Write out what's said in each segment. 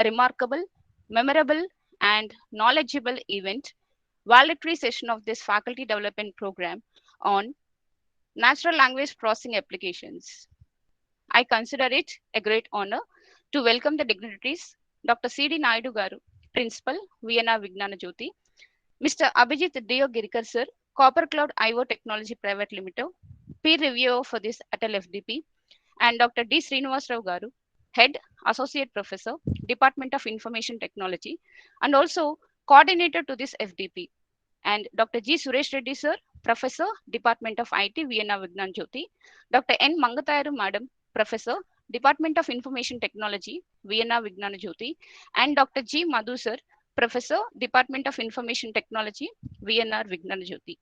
a remarkable, memorable, and knowledgeable event, valedictory session of this faculty development program on natural language processing applications. I consider it a great honor to welcome the dignitaries, Dr. C.D. Naidu Garu, Principal, Vienna Vignana Jyoti, Mr. Abhijit Girkar sir, Copper Cloud IO Technology Private Limited, peer reviewer for this Atal FDP, and Dr. D. Srinivasrao Garu, Head, Associate Professor, Department of Information Technology, and also coordinator to this FDP, and Dr. G. Suresh Reddy sir, Professor, Department of IT, Vienna Vignan Jyoti, Dr. N. Mangatayaru Madam, Professor, Department of Information Technology, Vienna Vignana Jyoti, and Dr. G. Madhu sir, Professor, Department of Information Technology, VNR Vignana Jyoti.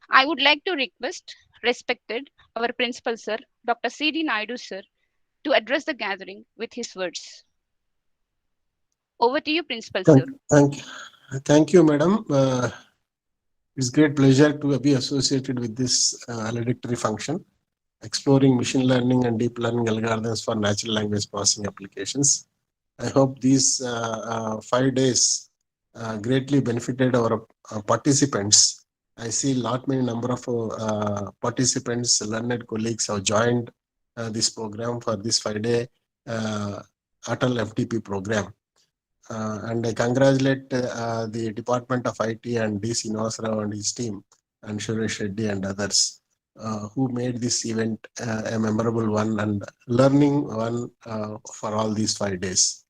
I would like to request respected our principal sir, Dr. C.D. Naidu sir, to address the gathering with his words. Over to you, principal sir. Thank you, madam. It's great pleasure to be associated with this valedictory function, exploring machine learning and deep learning algorithms for natural language processing applications. I hope these 5 days greatly benefited our participants. I see many number of participants, learned colleagues have joined this program for this 5-day Atal FDP program. And I congratulate the Department of IT and D. Srinivasrao and his team, and Suresh Reddy and others who made this event a memorable one and learning one for all these 5 days.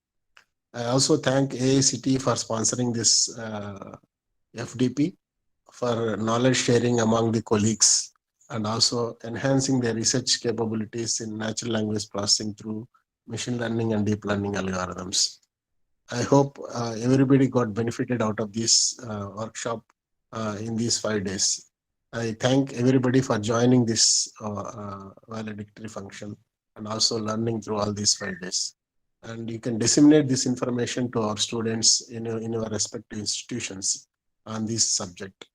I also thank AICTE for sponsoring this FDP for knowledge sharing among the colleagues and also enhancing their research capabilities in natural language processing through machine learning and deep learning algorithms. I hope everybody got benefited out of this workshop in these 5 days. I thank everybody for joining this valedictory function and also learning through all these 5 days. And you can disseminate this information to our students in your respective institutions on this subject,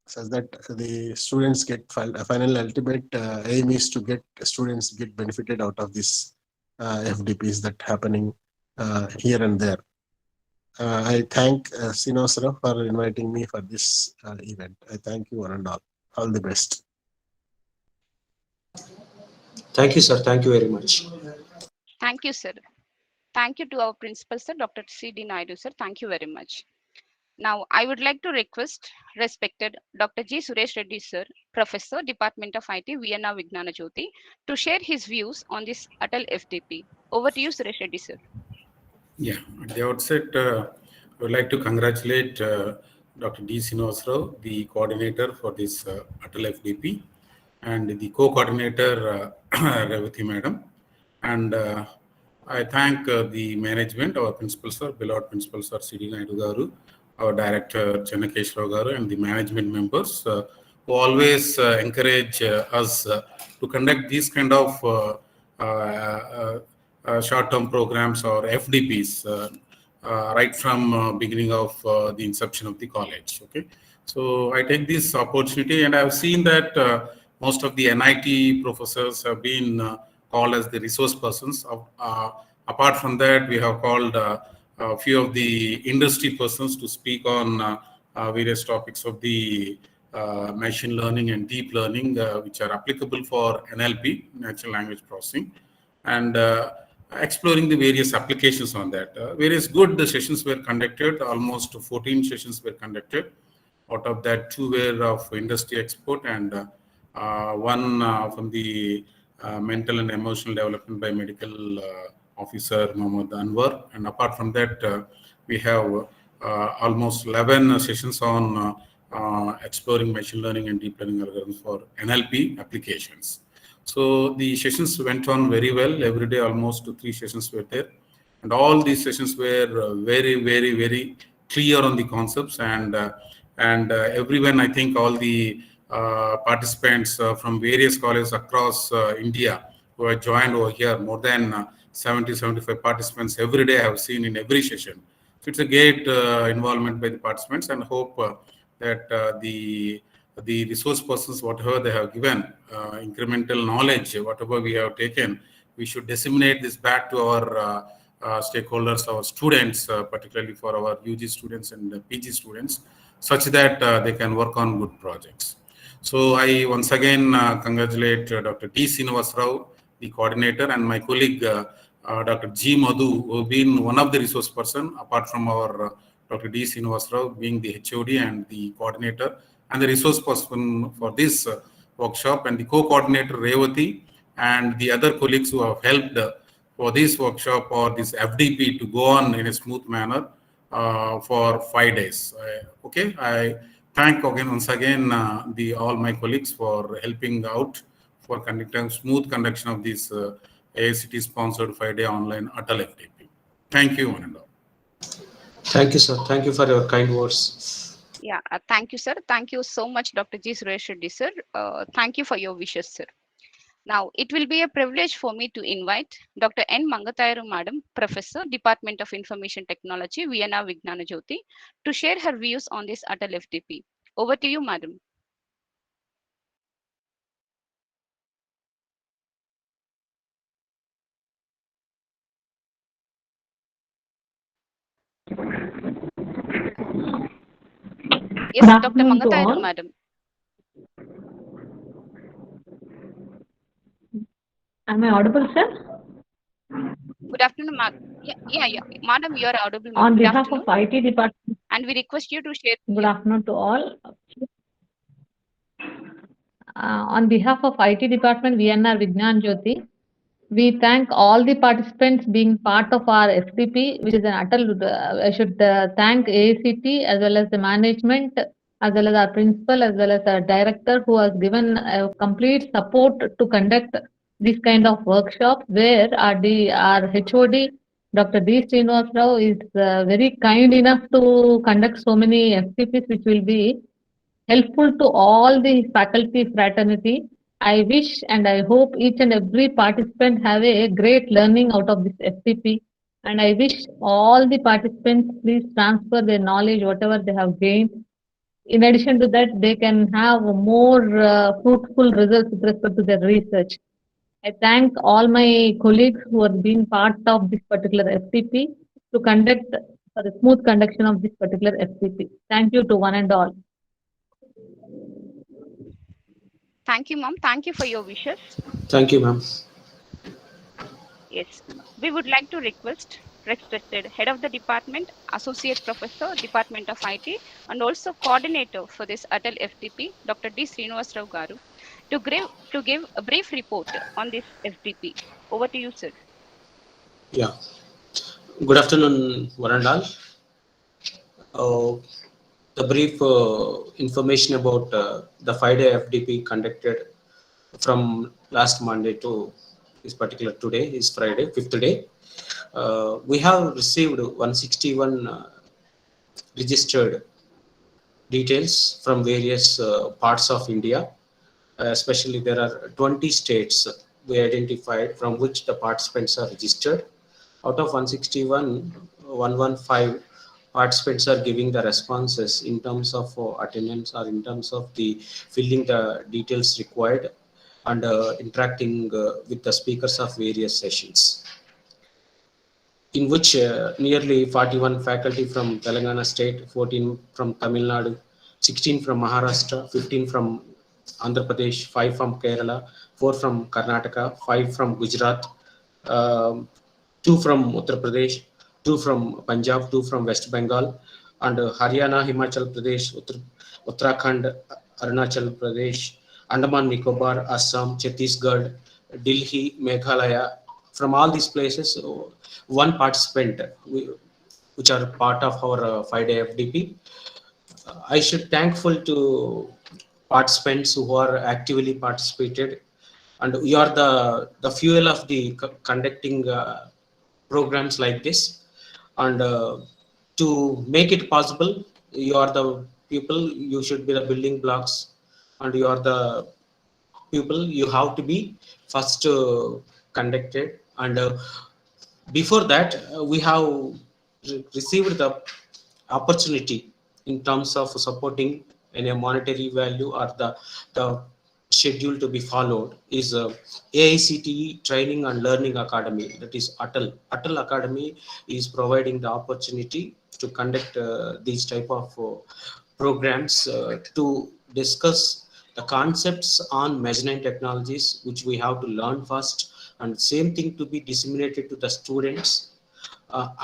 so that the students get final ultimate aim is to get students get benefited out of this FDPs that happening here and there. I thank Srinivasrao for inviting me for this event. I thank you one and all. All the best. Thank you, sir. Thank you very much. Thank you, sir. Thank you to our principal, sir, Dr. C.D. Naidu, sir. Thank you very much. Now, I would like to request respected Dr. G. Suresh Reddy, sir, Professor, Department of IT, Vienna Vignana Jyoti, to share his views on this Atal FDP. Over to you, Suresh Reddy, sir. Yeah, at the outset, I would like to congratulate Dr. D. Srinivasrao, the coordinator for this Atal FDP, and the co-coordinator, Revati Madam. And I thank the management, our principal sir, beloved principal sir, C.D. Naidu Garu, our director, Chennakeshwar Garu, and the management members who always encourage us to conduct these kind of short-term programs or FDPs right from beginning of the inception of the college. Okay, so I take this opportunity, and I've seen that most of the NIT professors have been called as the resource persons. Apart from that, we have called a few of the industry persons to speak on various topics of the machine learning and deep learning, which are applicable for NLP, natural language processing, and exploring the various applications on that. Various good sessions were conducted. Almost 14 sessions were conducted. Out of that, 2 were of industry expert and 1 from the mental and emotional development by medical officer Mohammad Anwar. And apart from that, we have almost 11 sessions on exploring machine learning and deep learning algorithms for NLP applications. So the sessions went on very well. Every day, almost 3 sessions were there. And all these sessions were very, very, very clear on the concepts. And everyone, I think all the participants from various colleges across India who have joined over here, more than 70-75 participants every day I have seen in every session. So it's a great involvement by the participants, and hope that the resource persons, whatever they have given, incremental knowledge, whatever we have taken, we should disseminate this back to our stakeholders, our students, particularly for our UG students and PG students, such that they can work on good projects. So I once again congratulate Dr. T. Srinivas Rao, the coordinator, and my colleague Dr. G. Madhu, who have been one of the resource person, apart from our Dr. D. Srinivas Rao being the HOD and the coordinator, and the resource person for this workshop, and the co-coordinator Revati, and the other colleagues who have helped for this workshop or this FDP to go on in a smooth manner for 5 days. Okay, I thank again once again all my colleagues for helping out for conducting smooth conduction of this AICT sponsored 5-day online Atal FDP. Thank you, one and all. Thank you, sir. Thank you for your kind words. Yeah, thank you, sir. Thank you so much, Dr. G. Suresh Reddy, sir. Thank you for your wishes, sir. Now, it will be a privilege for me to invite Dr. N. Mangathayaru Madam, Professor, Department of Information Technology, Vienna Vijnana Jyoti, to share her views on this Atal FDP. Over to you, Madam. Yes, Dr. Mangathayaru Madam. Am I audible, sir? Good afternoon, yeah. Madam, you are audible. On behalf of IT department. And we request you to share. Good afternoon to all. On behalf of IT department, Vienna Vijnana Jyoti, we thank all the participants being part of our FDP, which is an Atal. I should thank AICT as well as the management, as well as our principal, as well as our director, who has given complete support to conduct this kind of workshop, where our HOD, Dr. D. Srinivas Rao, is very kind enough to conduct so many FDPs, which will be helpful to all the faculty fraternity. I wish and I hope each and every participant have a great learning out of this FDP. And I wish all the participants please transfer their knowledge, whatever they have gained. In addition to that, they can have more fruitful results with respect to their research. I thank all my colleagues who have been part of this particular FDP to conduct for the smooth conduction of this particular FDP. Thank you to one and all. Thank you, ma'am. Thank you for your wishes. Thank you, ma'am. Yes, we would like to request respected Head of the Department, Associate Professor, Department of IT, and also Coordinator for this Atal FDP, Dr. D. Srinivas Rao Garu, to give a brief report on this FDP. Over to you, sir. Yeah. Good afternoon, one and all. The brief information about the 5-day FDP conducted from last Monday to this particular today is Friday, 5th day. We have received 161 registered details from various parts of India. Especially there are 20 states we identified from which the participants are registered. Out of 161, 115 participants are giving the responses in terms of attendance or in terms of the filling the details required and interacting with the speakers of various sessions, in which nearly 41 faculty from Telangana state, 14 from Tamil Nadu, 16 from Maharashtra, 15 from Andhra Pradesh, 5 from Kerala, 4 from Karnataka, 5 from Gujarat, 2 from Uttar Pradesh, 2 from Punjab, 2 from West Bengal, and Haryana, Himachal Pradesh, Uttarakhand, Arunachal Pradesh, Andaman Nicobar, Assam, Chhattisgarh, Delhi, Meghalaya. From all these places, one participant, which are part of our 5-day FDP. I should thankful to participants who are actively participated, and you are the fuel of the conducting programs like this. And to make it possible, you are the people, you should be the building blocks, and you are the people, you have to be first conducted. And before that, we have received the opportunity in terms of supporting in a monetary value or the schedule to be followed is AICTE Training and Learning Academy, that is ATAL. ATAL Academy is providing the opportunity to conduct these type of programs to discuss the concepts on measurement technologies, which we have to learn first, and same thing to be disseminated to the students.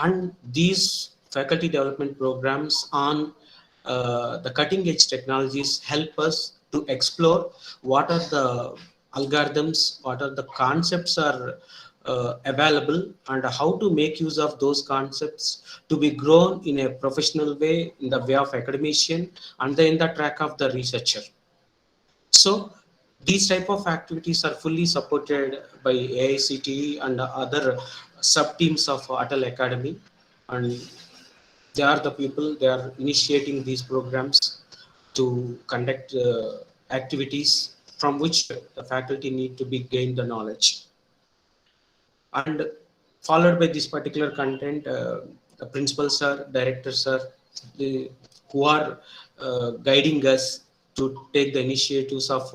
And these faculty development programs on the cutting edge technologies help us to explore what are the algorithms, what are the concepts are available, and how to make use of those concepts to be grown in a professional way, in the way of academician, and then in the track of the researcher. So these type of activities are fully supported by AICTE and other sub teams of ATAL Academy, and they are the people, they are initiating these programs to conduct activities from which the faculty need to be gained the knowledge. And followed by this particular content, the principals are, directors are, who are guiding us to take the initiatives of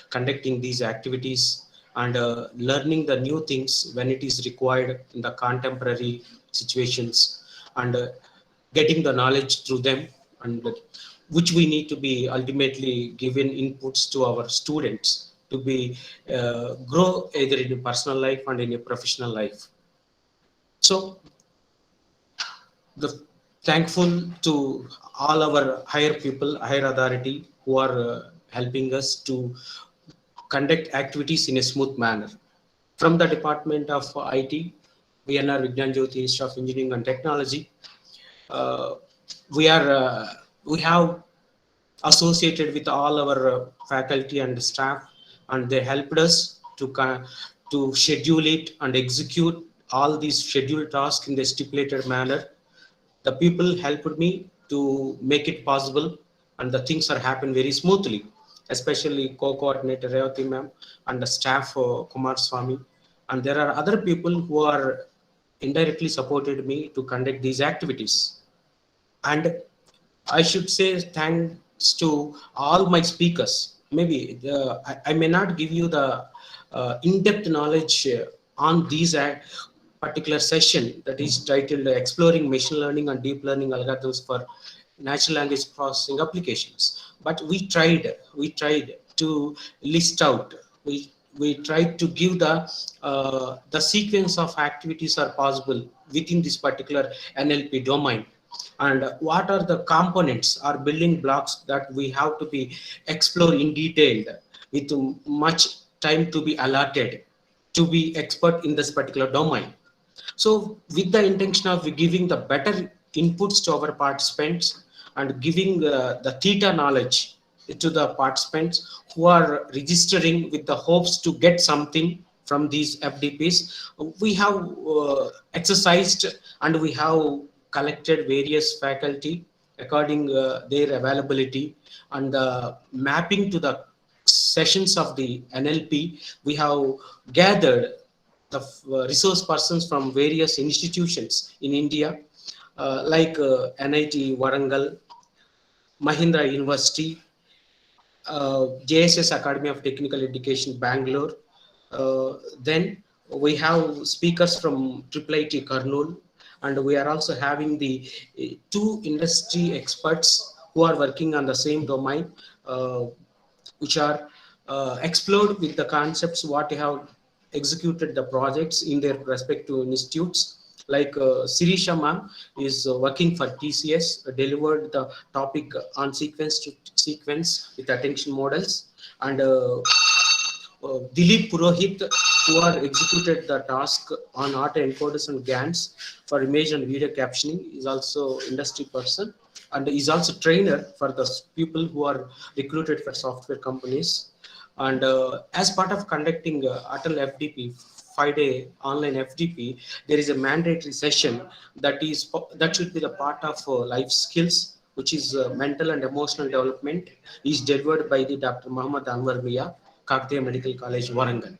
conducting these activities and learning the new things when it is required in the contemporary situations, and getting the knowledge through them, and which we need to be ultimately given inputs to our students to be grow either in a personal life and in a professional life. So the thankful to all our higher people, higher authority who are helping us to conduct activities in a smooth manner. From the Department of IT, VNR Vignan Jyoti Institute of Engineering and Technology, we have associated with all our faculty and staff, and they helped us to schedule it and execute all these scheduled tasks in the stipulated manner. The people helped me to make it possible, and the things are happen very smoothly, especially co-coordinator Revati ma'am and the staff Kumar Swami, and there are other people who are indirectly supported me to conduct these activities. And I should say thanks to all my speakers. Maybe I may not give you the in-depth knowledge on these particular session that is titled Exploring Machine Learning and Deep Learning Algorithms for Natural Language Processing Applications. But we tried to list out, we tried to give the sequence of activities are possible within this particular NLP domain, and what are the components or building blocks that we have to be explored in detail with much time to be allotted to be expert in this particular domain. So with the intention of giving the better inputs to our participants and giving the theta knowledge to the participants who are registering with the hopes to get something from these FDPs, we have exercised and we have collected various faculty according their availability, and mapping to the sessions of the NLP, we have gathered the resource persons from various institutions in India, like NIT Warangal, Mahindra University, JSS Academy of Technical Education, Bangalore. Then we have speakers from IIIT Kurnool, and we are also having the two industry experts who are working on the same domain, which are explored with the concepts what they have executed the projects in their respective institutes. Like Sirisha ma'am is working for TCS, delivered the topic on sequence to sequence with attention models, and Dilip Purohit, who are executed the task on autoencoders and GANs for image and video captioning, is also industry person, and is also trainer for the people who are recruited for software companies. And as part of conducting ATAL FDP 5-day online FDP, there is a mandatory session that should be the part of life skills, which is mental and emotional development, is delivered by the Dr. Muhammad Anwar Mia, Kakatiya Medical College, Warangal.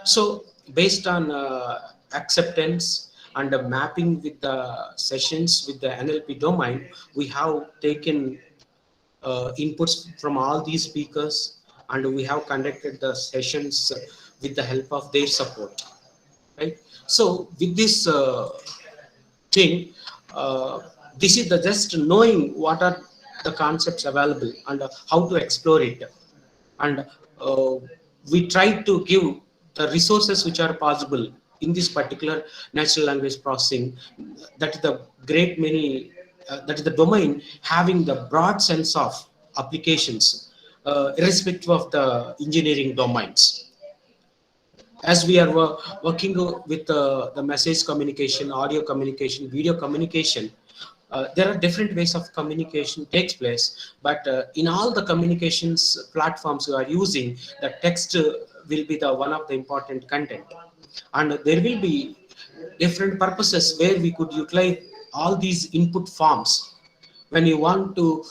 So based on acceptance and mapping with the sessions with the NLP domain, we have taken inputs from all these speakers and we have conducted the sessions with the help of their support, right? So with this thing, this is the just knowing what are the concepts available and how to explore it, and we try to give the resources which are possible in this particular natural language processing. That is the great many that is the domain having the broad sense of applications, irrespective of the engineering domains. As we are working with the message communication, audio communication, video communication, there are different ways of communication takes place, but in all the communications platforms we are using, the text will be the one of the important content, and there will be different purposes where we could utilize all these input forms. When you want to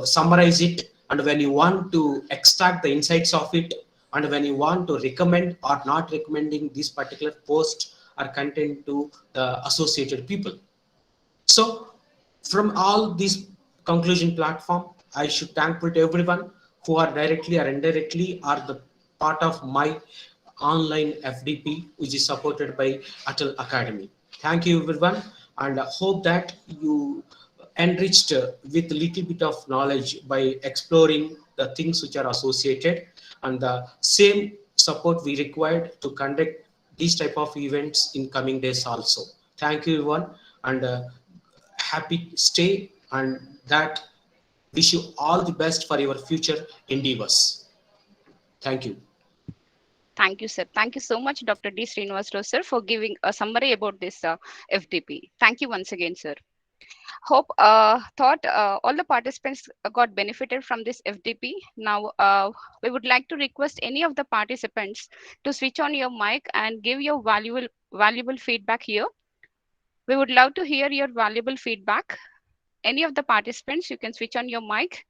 summarize it, and when you want to extract the insights of it, and when you want to recommend or not recommending this particular post or content to the associated people. So from all these conclusion platform, I should thankful to everyone who are directly or indirectly are the part of my online FDP, which is supported by Atal Academy. Thank you everyone, and I hope that you enriched with a little bit of knowledge by exploring the things which are associated, and the same support we required to conduct these type of events in coming days also. Thank you everyone, and happy stay, and that wish you all the best for your future endeavors. Thank you. Thank you, sir. Thank you so much, Dr. D. Srinivas, sir, for giving a summary about this FDP. Thank you once again, sir. Hope thought all the participants got benefited from this FDP. Now, we would like to request any of the participants to switch on your mic and give your valuable feedback here. We would love to hear your valuable feedback. Any of the participants, you can switch on your mic.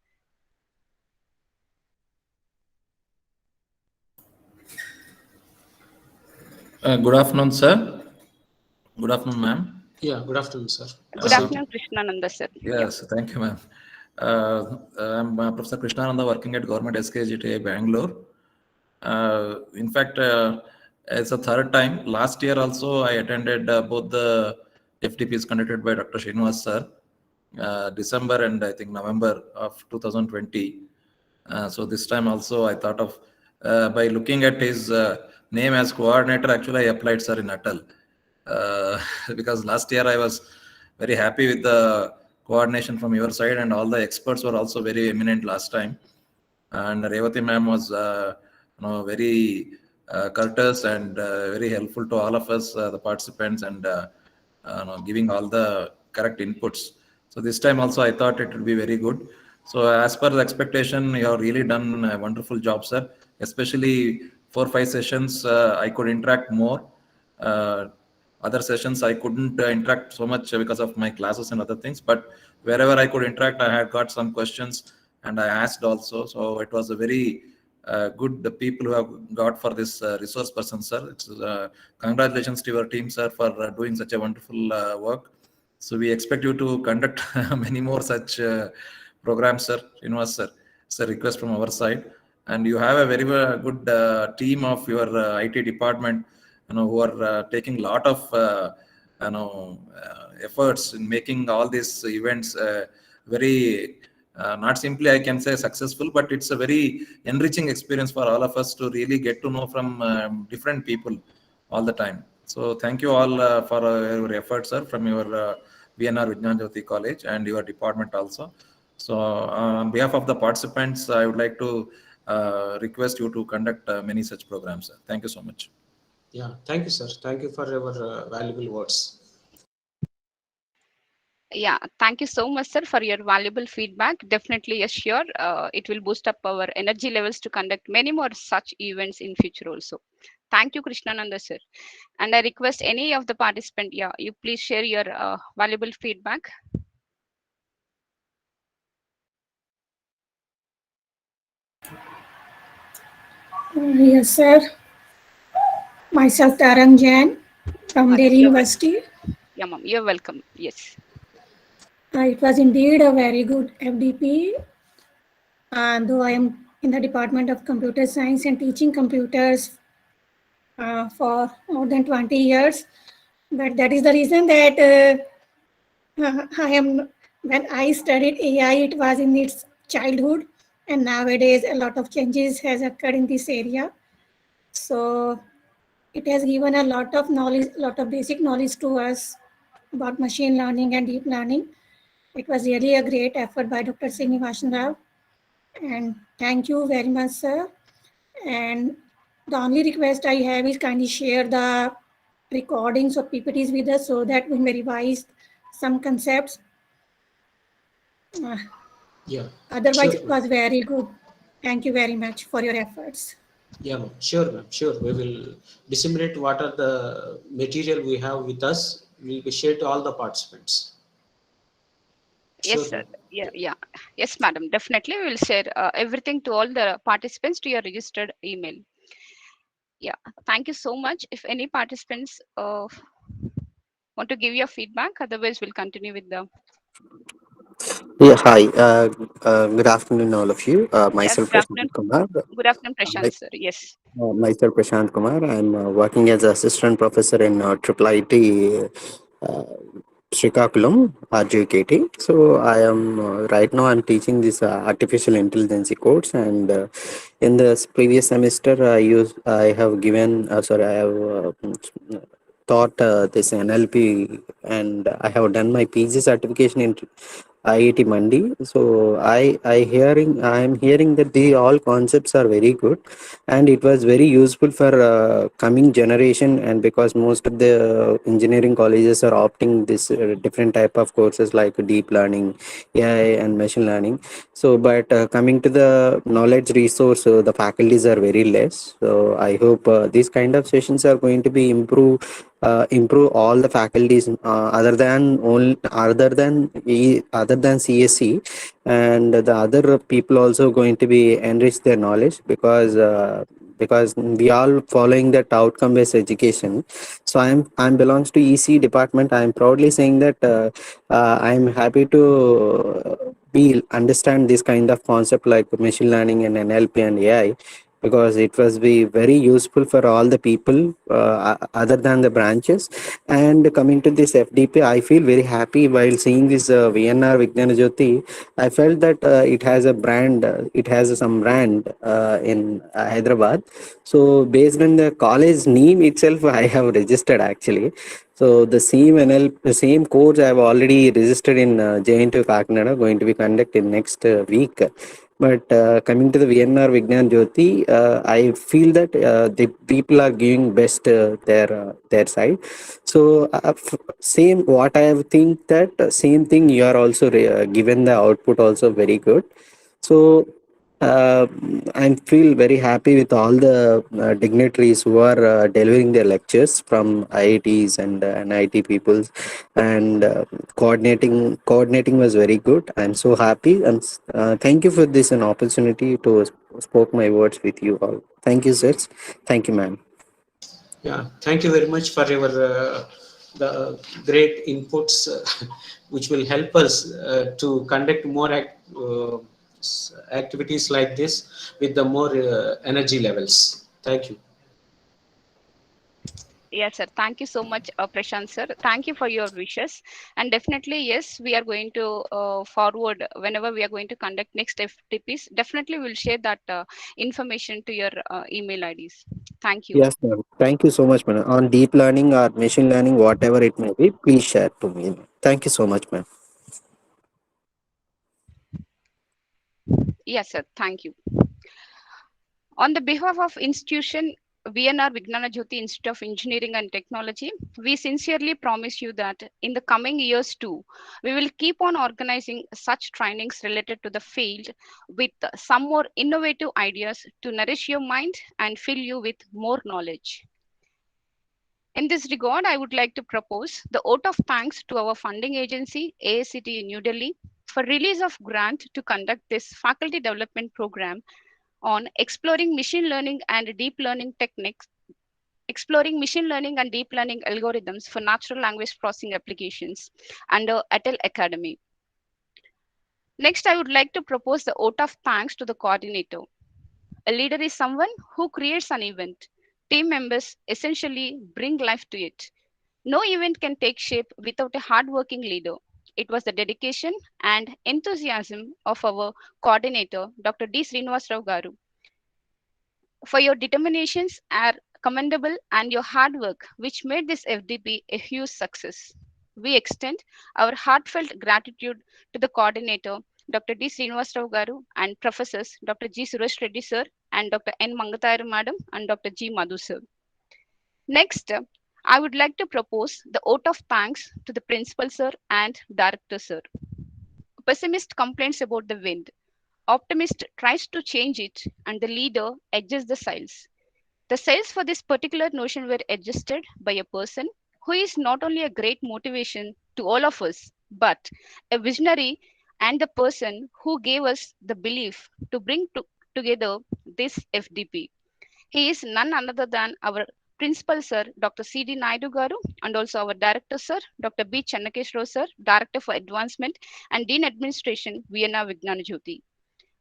Good afternoon, sir. Good afternoon, ma'am. Yeah, good afternoon, sir. Good afternoon, Krishnananda, sir. Yes, thank you, ma'am. I'm Professor Krishnananda, working at Government SKGTA, Bangalore. In fact, it's the third time. Last year also, I attended both the FDPs conducted by Dr. Srinivas, sir, December and I think November of 2020. So this time also, I thought of, by looking at his name as coordinator, actually I applied, sir, in Atal. Because last year I was very happy with the coordination from your side, and all the experts were also very eminent last time. And Revati ma'am was very courteous and very helpful to all of us, the participants, and giving all the correct inputs. So this time also I thought it would be very good. So as per the expectation, you have really done a wonderful job, sir. Especially 4-5 sessions, I could interact more. Other sessions I couldn't interact so much because of my classes and other things, but wherever I could interact, I had got some questions and I asked also. So it was a very good the people who have got for this resource person, sir. It's congratulations to your team, sir, for doing such a wonderful work. So we expect you to conduct many more such programs, sir. Srinivas, sir. It's a request from our side. And you have a very good team of your IT department, who are taking a lot of efforts in making all these events very not simply I can say successful, but it's a very enriching experience for all of us to really get to know from different people all the time. So thank you all for your efforts, sir, from your VNR Vignan Jyoti College and your department also. So on behalf of the participants, I would like to request you to conduct many such programs, sir. Thank you so much. Yeah, thank you, sir. Thank you for your valuable words. Yeah, thank you so much, sir, for your valuable feedback. Definitely, yes, sure. It will boost up our energy levels to conduct many more such events in future also. Thank you, Krishnananda, sir. And I request any of the participant, yeah, you please share your valuable feedback. Yes, sir. Myself, Tarang Jain from Delhi University. Yeah, ma'am, you're welcome. Yes. It was indeed a very good FDP. And though I am in the Department of Computer Science and teaching computers for more than 20 years. But that is the reason that when I studied AI, it was in its childhood, and nowadays a lot of changes has occurred in this area. So it has given a lot of knowledge, lot of basic knowledge to us about machine learning and deep learning. It was really a great effort by Dr. Srinivasan Rao. And thank you very much, sir. And the only request I have is kindly share the recordings of PPTs with us so that we may revise some concepts. Yeah. Otherwise, Sure. it was very good. Thank you very much for your efforts. Yeah, ma'am. Sure, ma'am. Sure. We will disseminate what are the material we have with us. We will share to all the participants. Yes, Sure, sir. ma'am. Yeah. Yes, madam. Definitely, we will share everything to all the participants to your registered email. Yeah. Thank you so much. If any participants want to give your feedback, otherwise we'll continue with the. Yeah, hi. Good afternoon, all of you. Yeah. Myself, Good afternoon. Prashant Kumar. Good afternoon, Prashant, sir. Yes. Myself, Prashant Kumar. I'm working as assistant professor in IIIT Srikakulam, RJKT. So I am right now. I'm teaching this artificial intelligence course, and in the previous semester, I have given. Sorry, I have taught this NLP, and I have done my PG certification in IIT Mandi. So I am hearing that the all concepts are very good, and it was very useful for coming generation. And because most of the engineering colleges are opting this different type of courses like deep learning, AI, and machine learning. So, but coming to the knowledge resource, the faculties are very less. So I hope these kind of sessions are going to be improve all the faculties other than CSE, and the other people also going to be enrich their knowledge, because we all following that outcome based education. So I'm belongs to EC department. I'm proudly saying that I'm happy to be understand this kind of concept like machine learning and NLP and AI, because it was be very useful for all the people other than the branches. And coming to this FDP, I feel very happy while seeing this VNR Vijnana Jyoti. I felt that it has a brand, it has some brand in Hyderabad. So based on the college name itself, I have registered actually. So the same course I have already registered in JNTU Kakinada, going to be conducted next week. But coming to the VNR Vijnan Jyoti, I feel that the people are giving best their side. So same what I have think that same thing you are also given the output also very good. So I feel very happy with all the dignitaries who are delivering their lectures from IITs and NIT peoples, and coordinating was very good. I'm so happy, and thank you for this an opportunity to spoke my words with you all. Thank you, sirs. Thank you, ma'am. Yeah. Thank you very much for your the great inputs, which will help us to conduct more activities like this with the more energy levels. Thank you. Yes, sir. Thank you so much, Prashant, sir. Thank you for your wishes. And definitely, yes, we are going to forward whenever we are going to conduct next FTPs. Definitely, we'll share that information to your email IDs. Thank you. Yes, ma'am. Thank you so much, ma'am. On deep learning or machine learning, whatever it may be, please share to me. Thank you so much, ma'am. Yes, sir. Thank you. On the behalf of institution VNR Vijnana Jyoti Institute of Engineering and Technology, we sincerely promise you that in the coming years too, we will keep on organizing such trainings related to the field with some more innovative ideas to nourish your mind and fill you with more knowledge. In this regard, I would like to propose the vote of thanks to our funding agency, AICTE New Delhi, for release of grant to conduct this faculty development program on exploring machine learning and deep learning techniques, exploring machine learning and deep learning algorithms for natural language processing applications under Atal Academy. Next, I would like to propose the vote of thanks to the coordinator, A leader is someone who creates an event. Team members essentially bring life to it. No event can take shape without a hardworking leader. It was the dedication and enthusiasm of our coordinator, Dr. D. Srinivas Rao Garu. For your determinations are commendable and your hard work, which made this FDP a huge success. We extend our heartfelt gratitude to the coordinator, Dr. D. Srinivas Rao Garu, and professors Dr. G. Suresh Reddy sir, and Dr. N. Mangathayaru madam, and Dr. G. Madhu sir. Next, I would like to propose the vote of thanks to the principal sir and director sir. Pessimist complains about the wind. Optimist tries to change it, and the leader adjusts the sails. The sails for this particular notion were adjusted by a person who is not only a great motivation to all of us, but a visionary and the person who gave us the belief to bring together this FDP. He is none other than our principal sir, Dr. C.D. Naidu Garu, and also our director sir, Dr. B. Channakeshwar sir, Director for Advancement and Dean Administration, Vienna Vijnana Jyoti.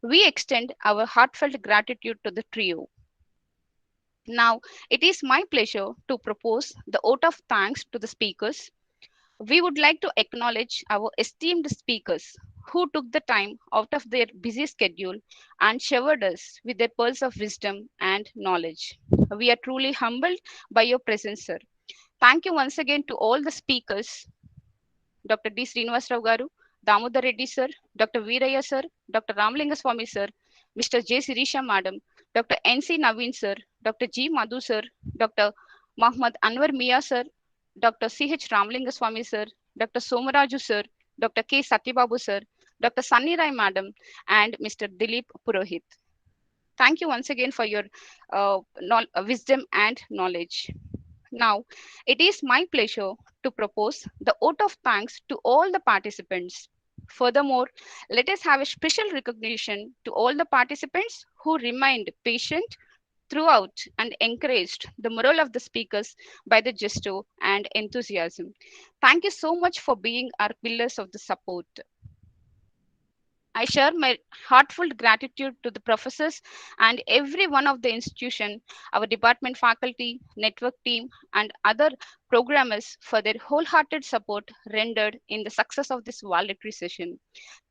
We extend our heartfelt gratitude to the trio. Now, it is my pleasure to propose the vote of thanks to the speakers. We would like to acknowledge our esteemed speakers who took the time out of their busy schedule and showered us with their pearls of wisdom and knowledge. We are truly humbled by your presence, sir. Thank you once again to all the speakers, Dr. D. Srinivas Rao Garu, Damodar Reddy sir, Dr. Veeraya sir, Dr. Ramlinga Swami sir, Mr. J. Sirisha madam, Dr. N.C. Naveen sir, Dr. G. Madhu sir, Dr. Muhammad Anwar Mia sir, Dr. C.H. Ramlinga Swami sir, Dr. Somaraju sir, Dr. K. Satyababu sir, Dr. Sunny Rai madam, and Mr. Dilip Purohit. Thank you once again for your wisdom and knowledge. Now, it is my pleasure to propose the vote of thanks to all the participants. Furthermore, let us have a special recognition to all the participants who remained patient throughout and encouraged the morale of the speakers by the gesture and enthusiasm. Thank you so much for being our pillars of the support. I share my heartfelt gratitude to the professors and every one of the institution, our department faculty, network team, and other programmers for their wholehearted support rendered in the success of this valedictory session.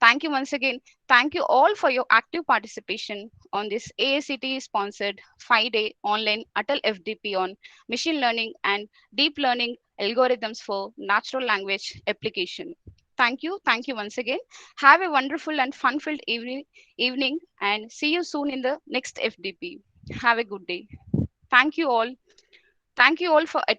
Thank you once again. Thank you all for your active participation on this AICTE sponsored 5-day online Atal FDP on machine learning and deep learning algorithms for natural language application. Thank you once again. Have a wonderful and fun-filled evening and see you soon in the next FDP. Have a good day. Thank you all. Thank you all for attending.